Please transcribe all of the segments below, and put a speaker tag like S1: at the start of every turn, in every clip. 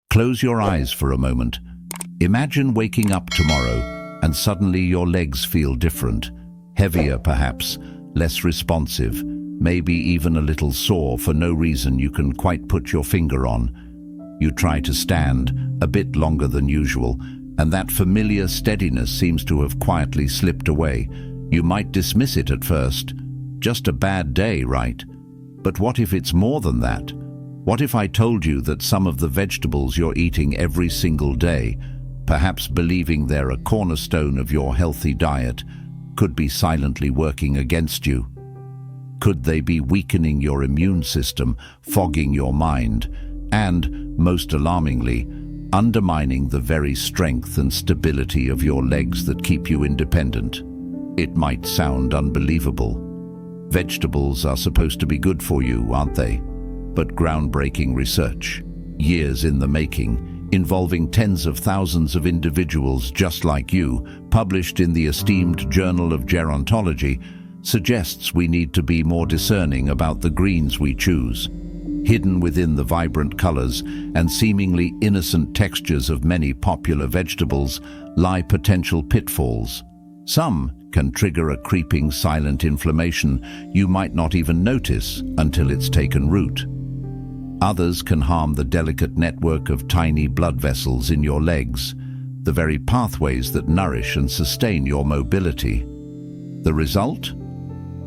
S1: Close your eyes for a moment. Imagine waking up tomorrow and suddenly your legs feel different. Heavier perhaps, less responsive, maybe even a little sore for no reason you can quite put your finger on. You try to stand, a bit longer than usual, and that familiar steadiness seems to have quietly slipped away. You might dismiss it at first. Just a bad day, right? But what if it's more than that? What if I told you that some of the vegetables you're eating every single day, perhaps believing they're a cornerstone of your healthy diet, could be silently working against you? Could they be weakening your immune system, fogging your mind, and, most alarmingly, undermining the very strength and stability of your legs that keep you independent? It might sound unbelievable. Vegetables are supposed to be good for you, aren't they? But groundbreaking research, years in the making, involving tens of thousands of individuals just like you, published in the esteemed Journal of Gerontology, suggests we need to be more discerning about the greens we choose. Hidden within the vibrant colors and seemingly innocent textures of many popular vegetables lie potential pitfalls. Some can trigger a creeping silent inflammation you might not even notice until it's taken root. Others can harm the delicate network of tiny blood vessels in your legs, the very pathways that nourish and sustain your mobility. The result?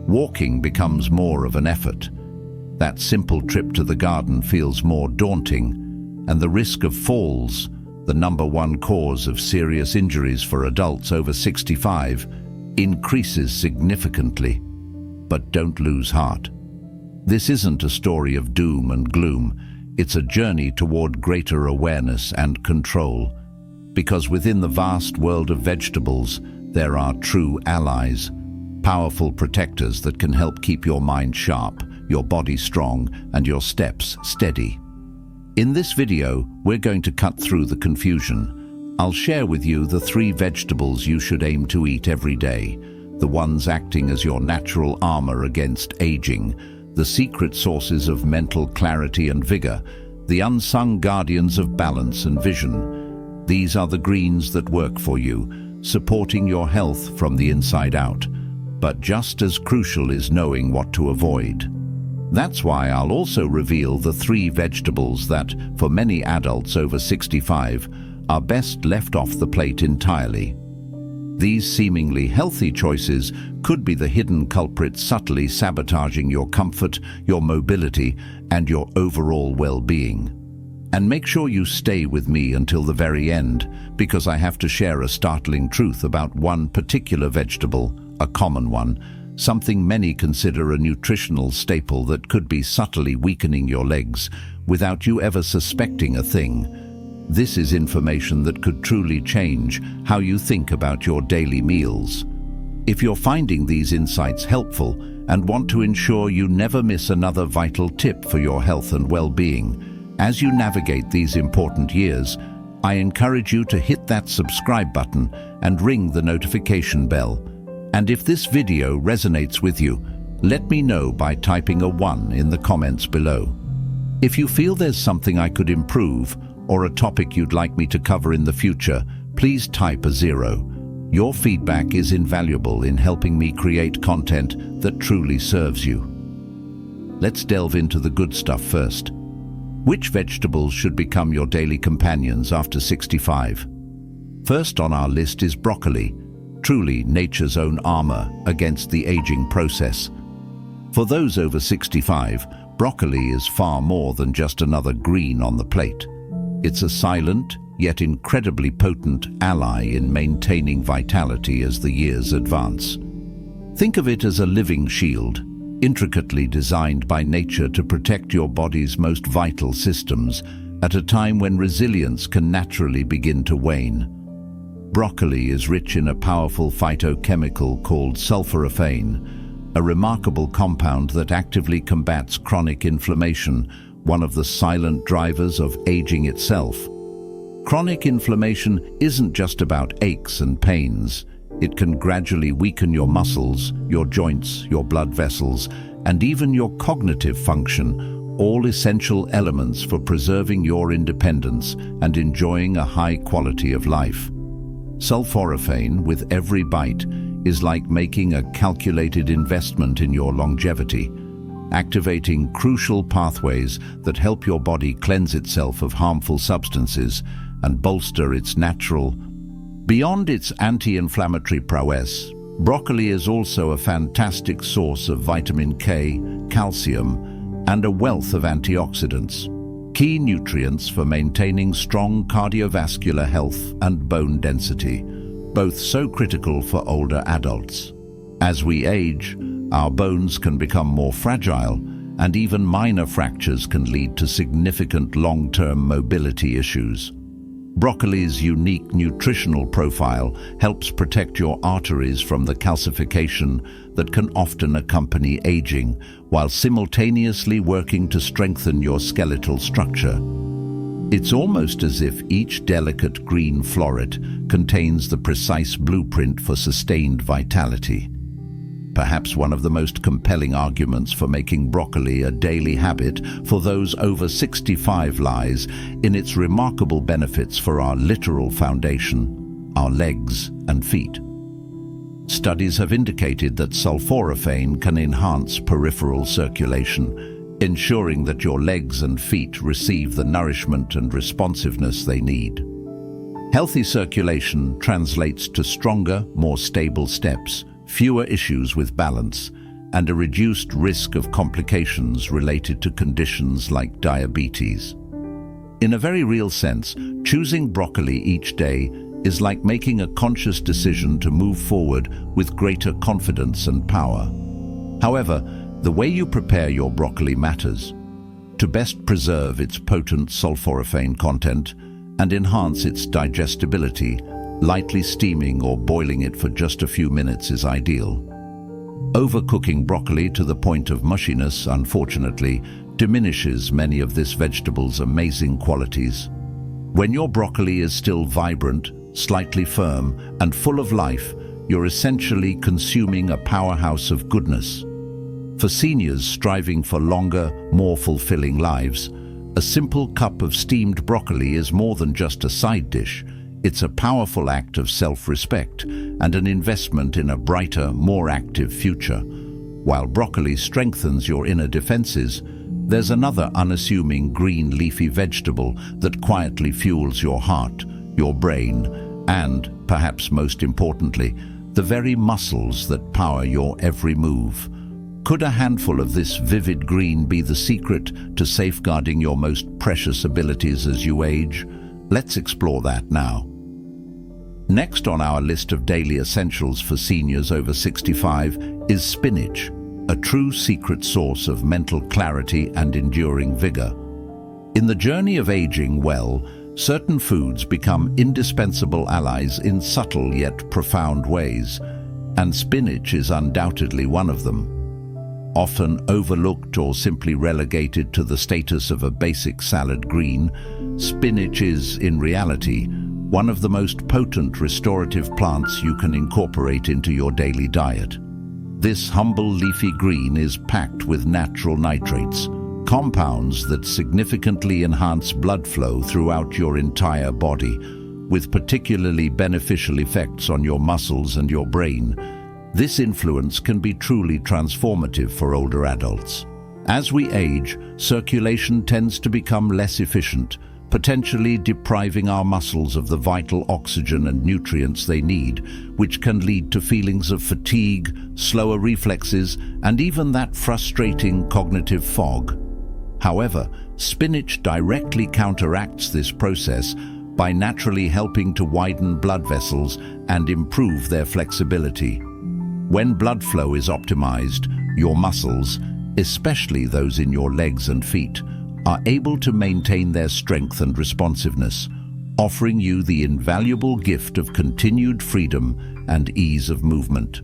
S1: Walking becomes more of an effort. That simple trip to the garden feels more daunting, and the risk of falls, the #1 cause of serious injuries for adults over 65, increases significantly. But don't lose heart. This isn't a story of doom and gloom. It's a journey toward greater awareness and control. Because within the vast world of vegetables, there are true allies, powerful protectors that can help keep your mind sharp, your body strong, and your steps steady. In this video, we're going to cut through the confusion. I'll share with you the 3 vegetables you should aim to eat every day, the ones acting as your natural armor against aging, the secret sources of mental clarity and vigor, the unsung guardians of balance and vision. These are the greens that work for you, supporting your health from the inside out. But just as crucial is knowing what to avoid. That's why I'll also reveal the 3 vegetables that, for many adults over 65, are best left off the plate entirely. These seemingly healthy choices could be the hidden culprits subtly sabotaging your comfort, your mobility, and your overall well-being. And make sure you stay with me until the very end, because I have to share a startling truth about one particular vegetable, a common one, something many consider a nutritional staple that could be subtly weakening your legs without you ever suspecting a thing. This is information that could truly change how you think about your daily meals. If you're finding these insights helpful and want to ensure you never miss another vital tip for your health and well-being, as you navigate these important years, I encourage you to hit that subscribe button and ring the notification bell. And if this video resonates with you, let me know by typing a 1 in the comments below. If you feel there's something I could improve or a topic you'd like me to cover in the future, please type a 0. Your feedback is invaluable in helping me create content that truly serves you. Let's delve into the good stuff first. Which vegetables should become your daily companions after 65? First on our list is broccoli, truly nature's own armor against the aging process. For those over 65, broccoli is far more than just another green on the plate. It's a silent, yet incredibly potent ally in maintaining vitality as the years advance. Think of it as a living shield, intricately designed by nature to protect your body's most vital systems at a time when resilience can naturally begin to wane. Broccoli is rich in a powerful phytochemical called sulforaphane, a remarkable compound that actively combats chronic inflammation, one of the silent drivers of aging itself. Chronic inflammation isn't just about aches and pains. It can gradually weaken your muscles, your joints, your blood vessels, and even your cognitive function, all essential elements for preserving your independence and enjoying a high quality of life. Sulforaphane with every bite is like making a calculated investment in your longevity, activating crucial pathways that help your body cleanse itself of harmful substances and bolster its natural. Beyond its anti-inflammatory prowess, broccoli is also a fantastic source of vitamin K, calcium, and a wealth of antioxidants, key nutrients for maintaining strong cardiovascular health and bone density, both so critical for older adults. As we age, our bones can become more fragile, and even minor fractures can lead to significant long-term mobility issues. Broccoli's unique nutritional profile helps protect your arteries from the calcification that can often accompany aging, while simultaneously working to strengthen your skeletal structure. It's almost as if each delicate green floret contains the precise blueprint for sustained vitality. Perhaps one of the most compelling arguments for making broccoli a daily habit for those over 65 lies in its remarkable benefits for our literal foundation, our legs and feet. Studies have indicated that sulforaphane can enhance peripheral circulation, ensuring that your legs and feet receive the nourishment and responsiveness they need. Healthy circulation translates to stronger, more stable steps, fewer issues with balance, and a reduced risk of complications related to conditions like diabetes. In a very real sense, choosing broccoli each day is like making a conscious decision to move forward with greater confidence and power. However, the way you prepare your broccoli matters. To best preserve its potent sulforaphane content and enhance its digestibility, lightly steaming or boiling it for just a few minutes is ideal. Overcooking broccoli to the point of mushiness, unfortunately, diminishes many of this vegetable's amazing qualities. When your broccoli is still vibrant, slightly firm, and full of life, you're essentially consuming a powerhouse of goodness. For seniors striving for longer, more fulfilling lives, a simple cup of steamed broccoli is more than just a side dish. It's a powerful act of self-respect and an investment in a brighter, more active future. While broccoli strengthens your inner defenses, there's another unassuming green leafy vegetable that quietly fuels your heart, your brain, and, perhaps most importantly, the very muscles that power your every move. Could a handful of this vivid green be the secret to safeguarding your most precious abilities as you age? Let's explore that now. Next on our list of daily essentials for seniors over 65 is spinach, a true secret source of mental clarity and enduring vigor. In the journey of aging well, certain foods become indispensable allies in subtle yet profound ways, and spinach is undoubtedly one of them. Often overlooked or simply relegated to the status of a basic salad green, spinach is, in reality, one of the most potent restorative plants you can incorporate into your daily diet. This humble leafy green is packed with natural nitrates, compounds that significantly enhance blood flow throughout your entire body, with particularly beneficial effects on your muscles and your brain. This influence can be truly transformative for older adults. As we age, circulation tends to become less efficient, potentially depriving our muscles of the vital oxygen and nutrients they need, which can lead to feelings of fatigue, slower reflexes, and even that frustrating cognitive fog. However, spinach directly counteracts this process by naturally helping to widen blood vessels and improve their flexibility. When blood flow is optimized, your muscles, especially those in your legs and feet, are able to maintain their strength and responsiveness, offering you the invaluable gift of continued freedom and ease of movement.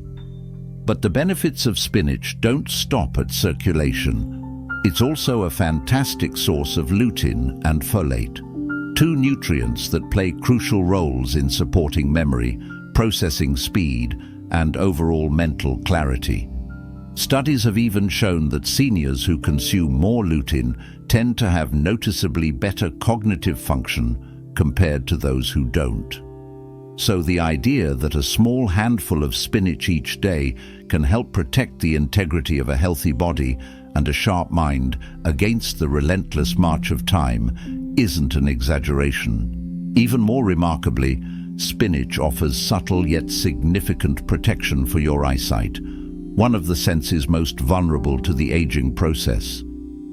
S1: But the benefits of spinach don't stop at circulation. It's also a fantastic source of lutein and folate, two nutrients that play crucial roles in supporting memory, processing speed, and overall mental clarity. Studies have even shown that seniors who consume more lutein tend to have noticeably better cognitive function compared to those who don't. So the idea that a small handful of spinach each day can help protect the integrity of a healthy body and a sharp mind against the relentless march of time isn't an exaggeration. Even more remarkably, spinach offers subtle yet significant protection for your eyesight, one of the senses most vulnerable to the aging process.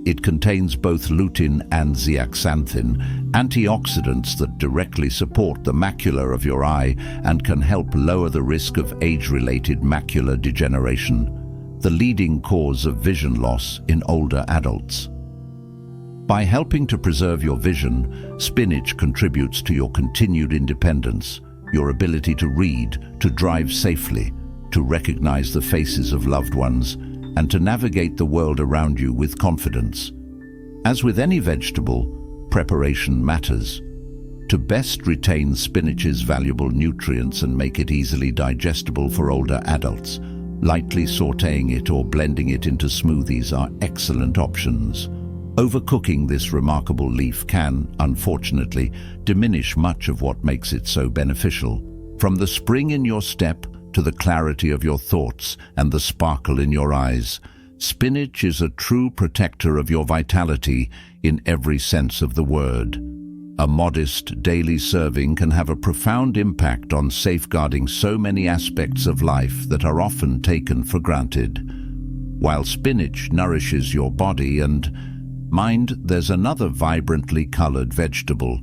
S1: It contains both lutein and zeaxanthin, antioxidants that directly support the macula of your eye and can help lower the risk of age-related macular degeneration, the leading cause of vision loss in older adults. By helping to preserve your vision, spinach contributes to your continued independence, your ability to read, to drive safely, to recognize the faces of loved ones, and to navigate the world around you with confidence. As with any vegetable, preparation matters. To best retain spinach's valuable nutrients and make it easily digestible for older adults, lightly sautéing it or blending it into smoothies are excellent options. Overcooking this remarkable leaf can, unfortunately, diminish much of what makes it so beneficial. From the spring in your step to the clarity of your thoughts and the sparkle in your eyes, spinach is a true protector of your vitality in every sense of the word. A modest daily serving can have a profound impact on safeguarding so many aspects of life that are often taken for granted. While spinach nourishes your body and mind, there's another vibrantly colored vegetable,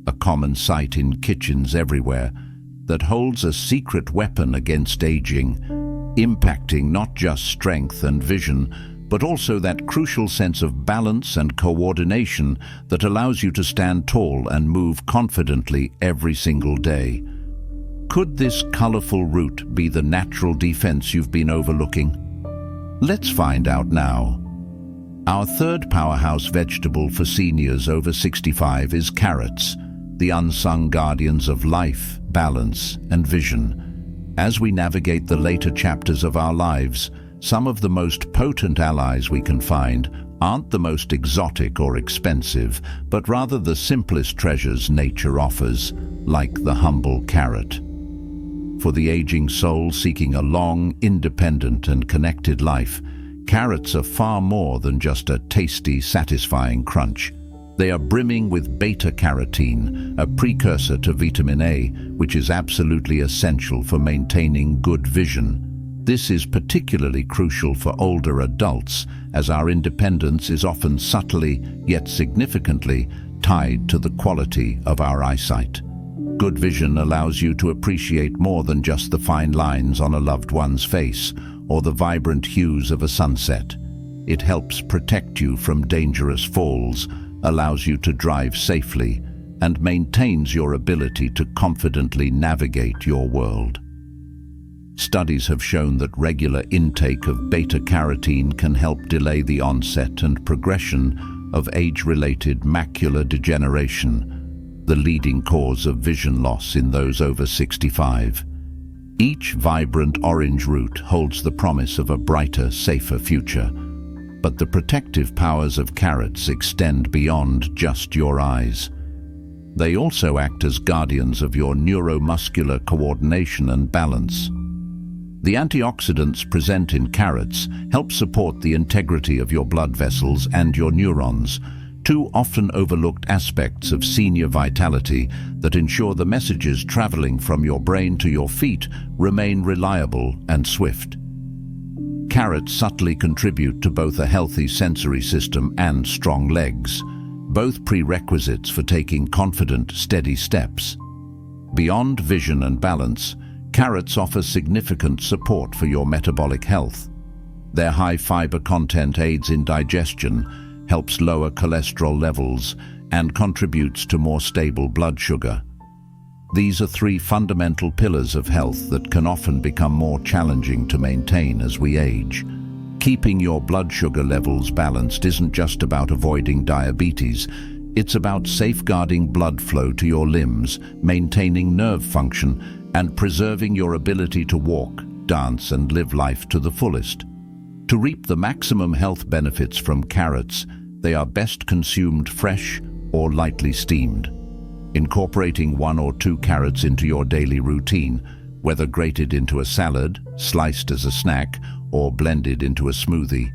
S1: a common sight in kitchens everywhere, that holds a secret weapon against aging, impacting not just strength and vision, but also that crucial sense of balance and coordination that allows you to stand tall and move confidently every single day. Could this colorful root be the natural defense you've been overlooking? Let's find out now. Our third powerhouse vegetable for seniors over 65 is carrots, the unsung guardians of life, balance, and vision. As we navigate the later chapters of our lives, some of the most potent allies we can find aren't the most exotic or expensive, but rather the simplest treasures nature offers, like the humble carrot. For the aging soul seeking a long, independent, and connected life, carrots are far more than just a tasty, satisfying crunch. They are brimming with beta-carotene, a precursor to vitamin A, which is absolutely essential for maintaining good vision. This is particularly crucial for older adults, as our independence is often subtly, yet significantly, tied to the quality of our eyesight. Good vision allows you to appreciate more than just the fine lines on a loved one's face or the vibrant hues of a sunset. It helps protect you from dangerous falls, allows you to drive safely, and maintains your ability to confidently navigate your world. Studies have shown that regular intake of beta-carotene can help delay the onset and progression of age-related macular degeneration, the leading cause of vision loss in those over 65. Each vibrant orange root holds the promise of a brighter, safer future. But the protective powers of carrots extend beyond just your eyes. They also act as guardians of your neuromuscular coordination and balance. The antioxidants present in carrots help support the integrity of your blood vessels and your neurons, two often overlooked aspects of senior vitality that ensure the messages traveling from your brain to your feet remain reliable and swift. Carrots subtly contribute to both a healthy sensory system and strong legs, both prerequisites for taking confident, steady steps. Beyond vision and balance, carrots offer significant support for your metabolic health. Their high fiber content aids in digestion, helps lower cholesterol levels, and contributes to more stable blood sugar. These are three fundamental pillars of health that can often become more challenging to maintain as we age. Keeping your blood sugar levels balanced isn't just about avoiding diabetes. It's about safeguarding blood flow to your limbs, maintaining nerve function, and preserving your ability to walk, dance, and live life to the fullest. To reap the maximum health benefits from carrots, they are best consumed fresh or lightly steamed. Incorporating 1 or 2 carrots into your daily routine, whether grated into a salad, sliced as a snack, or blended into a smoothie,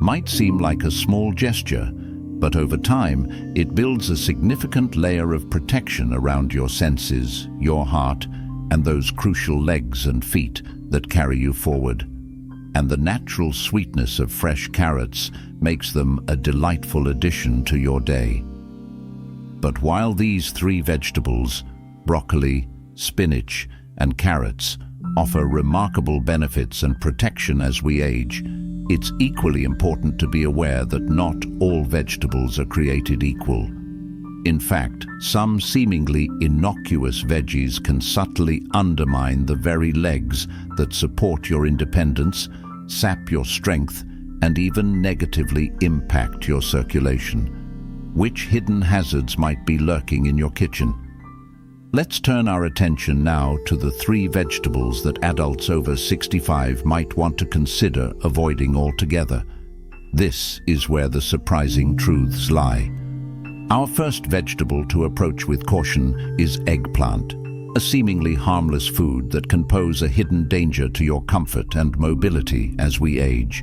S1: might seem like a small gesture, but over time, it builds a significant layer of protection around your senses, your heart, and those crucial legs and feet that carry you forward. And the natural sweetness of fresh carrots makes them a delightful addition to your day. But while these 3 vegetables, broccoli, spinach, and carrots, offer remarkable benefits and protection as we age, it's equally important to be aware that not all vegetables are created equal. In fact, some seemingly innocuous veggies can subtly undermine the very legs that support your independence, sap your strength, and even negatively impact your circulation. Which hidden hazards might be lurking in your kitchen? Let's turn our attention now to the 3 vegetables that adults over 65 might want to consider avoiding altogether. This is where the surprising truths lie. Our first vegetable to approach with caution is eggplant, a seemingly harmless food that can pose a hidden danger to your comfort and mobility as we age.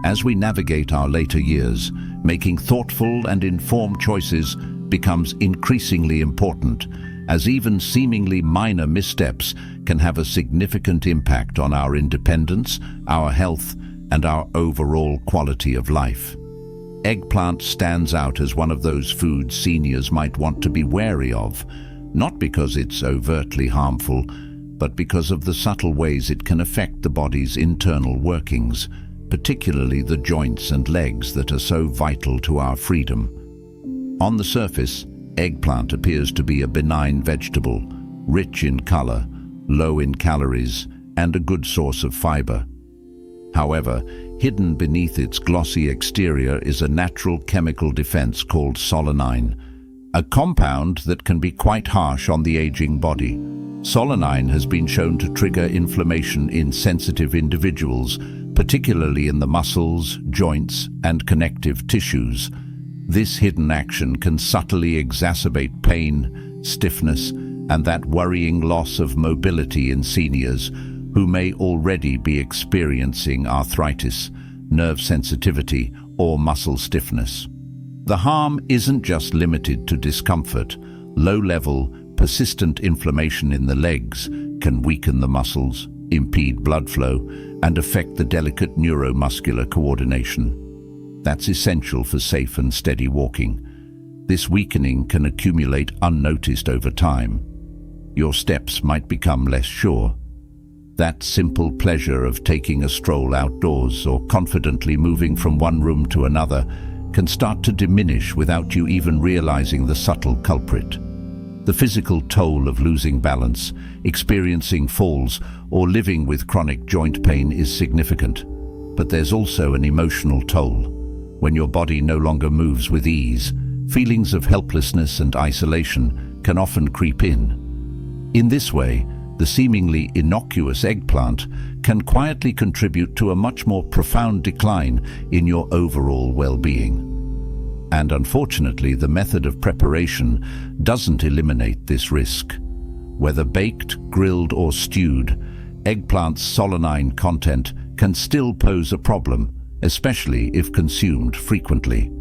S1: As we navigate our later years, making thoughtful and informed choices becomes increasingly important, as even seemingly minor missteps can have a significant impact on our independence, our health, and our overall quality of life. Eggplant stands out as one of those foods seniors might want to be wary of, not because it's overtly harmful, but because of the subtle ways it can affect the body's internal workings, particularly the joints and legs that are so vital to our freedom. On the surface, eggplant appears to be a benign vegetable, rich in color, low in calories, and a good source of fiber. However, hidden beneath its glossy exterior is a natural chemical defense called solanine, a compound that can be quite harsh on the aging body. Solanine has been shown to trigger inflammation in sensitive individuals, particularly in the muscles, joints, and connective tissues. This hidden action can subtly exacerbate pain, stiffness, and that worrying loss of mobility in seniors who may already be experiencing arthritis, nerve sensitivity, or muscle stiffness. The harm isn't just limited to discomfort. Low-level, persistent inflammation in the legs can weaken the muscles, impede blood flow, and affect the delicate neuromuscular coordination. That's essential for safe and steady walking. This weakening can accumulate unnoticed over time. Your steps might become less sure. That simple pleasure of taking a stroll outdoors or confidently moving from one room to another can start to diminish without you even realizing the subtle culprit. The physical toll of losing balance, experiencing falls, or living with chronic joint pain is significant. But there's also an emotional toll. When your body no longer moves with ease, feelings of helplessness and isolation can often creep in. In this way, the seemingly innocuous eggplant can quietly contribute to a much more profound decline in your overall well-being. And unfortunately, the method of preparation doesn't eliminate this risk. Whether baked, grilled, or stewed, eggplant's solanine content can still pose a problem, especially if consumed frequently.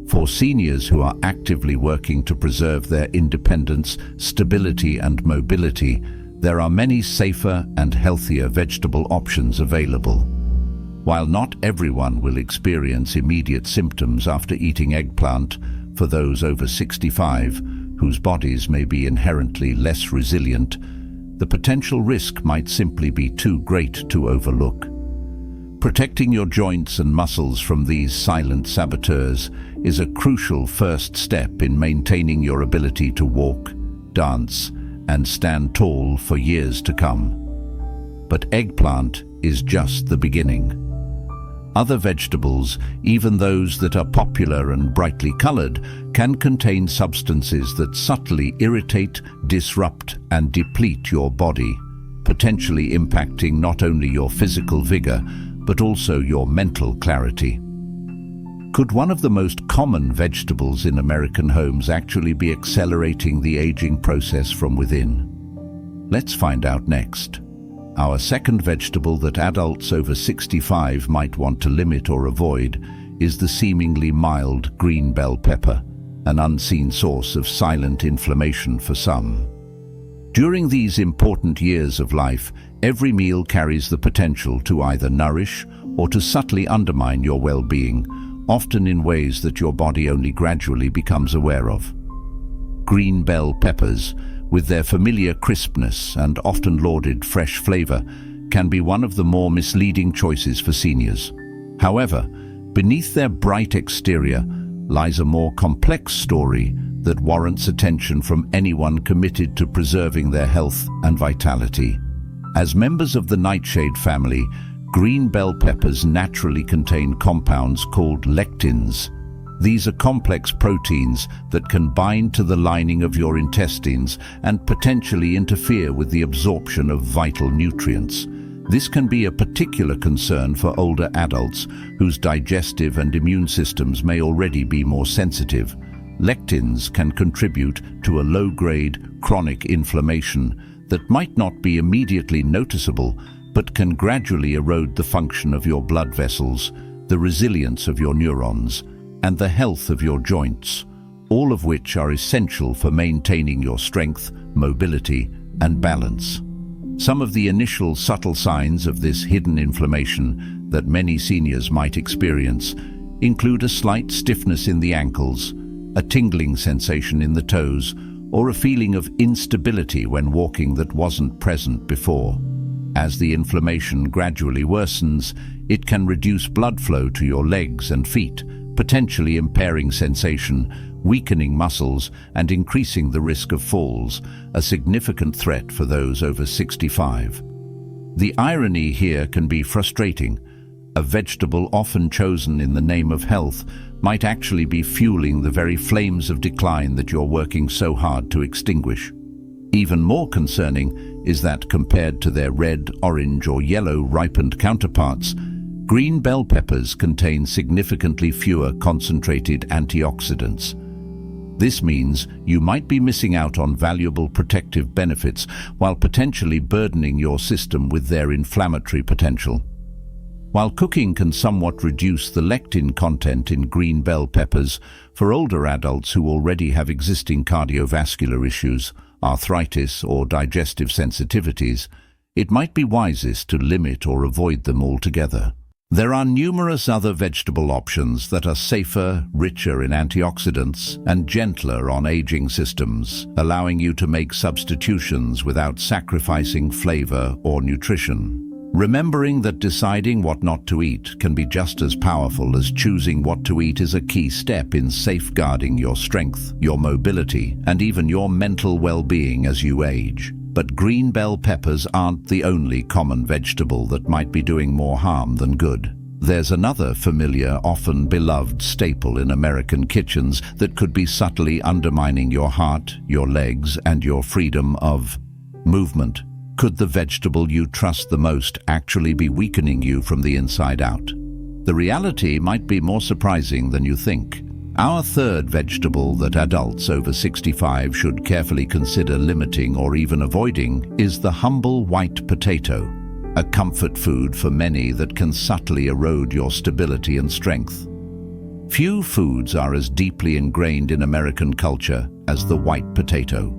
S1: For seniors who are actively working to preserve their independence, stability, and mobility, there are many safer and healthier vegetable options available. While not everyone will experience immediate symptoms after eating eggplant, for those over 65, whose bodies may be inherently less resilient, the potential risk might simply be too great to overlook. Protecting your joints and muscles from these silent saboteurs is a crucial first step in maintaining your ability to walk, dance, and stand tall for years to come. But eggplant is just the beginning. Other vegetables, even those that are popular and brightly colored, can contain substances that subtly irritate, disrupt, and deplete your body, potentially impacting not only your physical vigor, but also your mental clarity. Could one of the most common vegetables in American homes actually be accelerating the aging process from within? Let's find out next. Our second vegetable that adults over 65 might want to limit or avoid is the seemingly mild green bell pepper, an unseen source of silent inflammation for some. During these important years of life, every meal carries the potential to either nourish or to subtly undermine your well-being, often in ways that your body only gradually becomes aware of. Green bell peppers, with their familiar crispness and often lauded fresh flavor, can be one of the more misleading choices for seniors. However, beneath their bright exterior lies a more complex story that warrants attention from anyone committed to preserving their health and vitality. As members of the nightshade family, green bell peppers naturally contain compounds called lectins. These are complex proteins that can bind to the lining of your intestines and potentially interfere with the absorption of vital nutrients. This can be a particular concern for older adults whose digestive and immune systems may already be more sensitive. Lectins can contribute to a low-grade chronic inflammation that might not be immediately noticeable, but can gradually erode the function of your blood vessels, the resilience of your neurons, and the health of your joints, all of which are essential for maintaining your strength, mobility, and balance. Some of the initial subtle signs of this hidden inflammation that many seniors might experience include a slight stiffness in the ankles, a tingling sensation in the toes, or a feeling of instability when walking that wasn't present before. As the inflammation gradually worsens, it can reduce blood flow to your legs and feet, potentially impairing sensation, weakening muscles, and increasing the risk of falls, a significant threat for those over 65. The irony here can be frustrating. A vegetable often chosen in the name of health might actually be fueling the very flames of decline that you're working so hard to extinguish. Even more concerning is that compared to their red, orange, or yellow ripened counterparts, green bell peppers contain significantly fewer concentrated antioxidants. This means you might be missing out on valuable protective benefits while potentially burdening your system with their inflammatory potential. While cooking can somewhat reduce the lectin content in green bell peppers, for older adults who already have existing cardiovascular issues, arthritis, or digestive sensitivities, it might be wisest to limit or avoid them altogether. There are numerous other vegetable options that are safer, richer in antioxidants, and gentler on aging systems, allowing you to make substitutions without sacrificing flavor or nutrition. Remembering that deciding what not to eat can be just as powerful as choosing what to eat is a key step in safeguarding your strength, your mobility, and even your mental well-being as you age. But green bell peppers aren't the only common vegetable that might be doing more harm than good. There's another familiar, often beloved staple in American kitchens that could be subtly undermining your heart, your legs, and your freedom of movement. Could the vegetable you trust the most actually be weakening you from the inside out? The reality might be more surprising than you think. Our third vegetable that adults over 65 should carefully consider limiting or even avoiding is the humble white potato, a comfort food for many that can subtly erode your stability and strength. Few foods are as deeply ingrained in American culture as the white potato.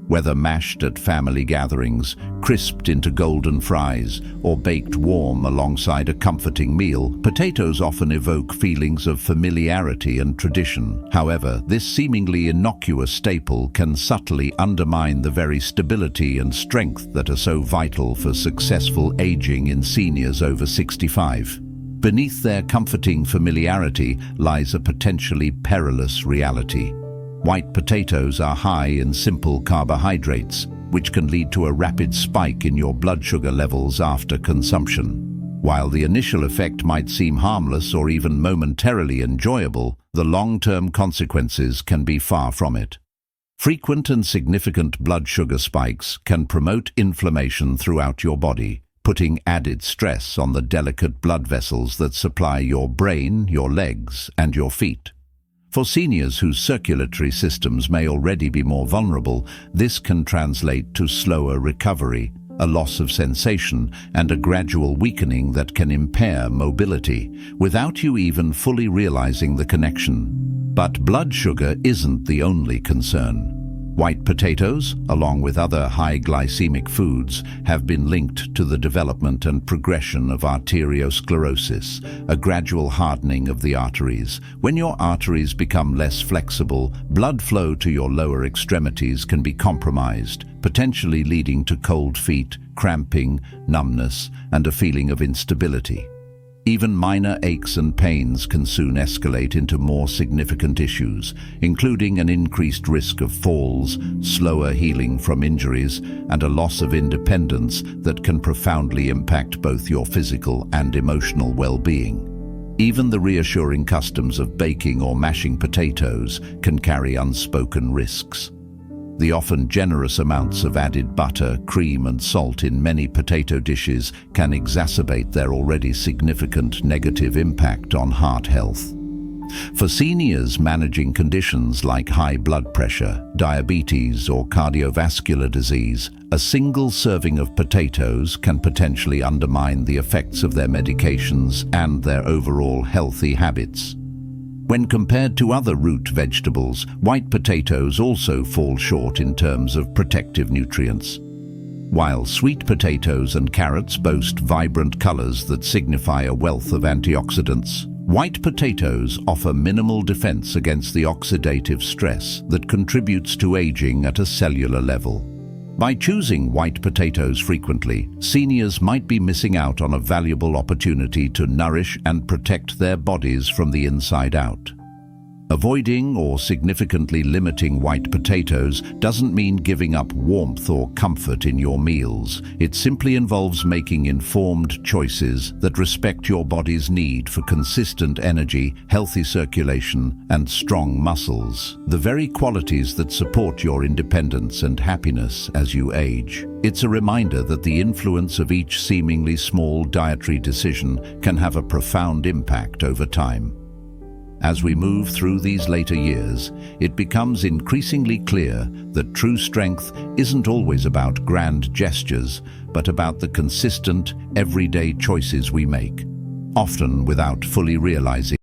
S1: Whether mashed at family gatherings, crisped into golden fries, or baked warm alongside a comforting meal, potatoes often evoke feelings of familiarity and tradition. However, this seemingly innocuous staple can subtly undermine the very stability and strength that are so vital for successful aging in seniors over 65. Beneath their comforting familiarity lies a potentially perilous reality. White potatoes are high in simple carbohydrates, which can lead to a rapid spike in your blood sugar levels after consumption. While the initial effect might seem harmless or even momentarily enjoyable, the long-term consequences can be far from it. Frequent and significant blood sugar spikes can promote inflammation throughout your body, putting added stress on the delicate blood vessels that supply your brain, your legs, and your feet. For seniors whose circulatory systems may already be more vulnerable, this can translate to slower recovery, a loss of sensation, and a gradual weakening that can impair mobility, without you even fully realizing the connection. But blood sugar isn't the only concern. White potatoes, along with other high glycemic foods, have been linked to the development and progression of arteriosclerosis, a gradual hardening of the arteries. When your arteries become less flexible, blood flow to your lower extremities can be compromised, potentially leading to cold feet, cramping, numbness, and a feeling of instability. Even minor aches and pains can soon escalate into more significant issues, including an increased risk of falls, slower healing from injuries, and a loss of independence that can profoundly impact both your physical and emotional well-being. Even the reassuring customs of baking or mashing potatoes can carry unspoken risks. The often generous amounts of added butter, cream, and salt in many potato dishes can exacerbate their already significant negative impact on heart health. For seniors managing conditions like high blood pressure, diabetes, or cardiovascular disease, a single serving of potatoes can potentially undermine the effects of their medications and their overall healthy habits. When compared to other root vegetables, white potatoes also fall short in terms of protective nutrients. While sweet potatoes and carrots boast vibrant colors that signify a wealth of antioxidants, white potatoes offer minimal defense against the oxidative stress that contributes to aging at a cellular level. By choosing white potatoes frequently, seniors might be missing out on a valuable opportunity to nourish and protect their bodies from the inside out. Avoiding or significantly limiting white potatoes doesn't mean giving up warmth or comfort in your meals. It simply involves making informed choices that respect your body's need for consistent energy, healthy circulation, and strong muscles, the very qualities that support your independence and happiness as you age. It's a reminder that the influence of each seemingly small dietary decision can have a profound impact over time. As we move through these later years, it becomes increasingly clear that true strength isn't always about grand gestures, but about the consistent, everyday choices we make, often without fully realizing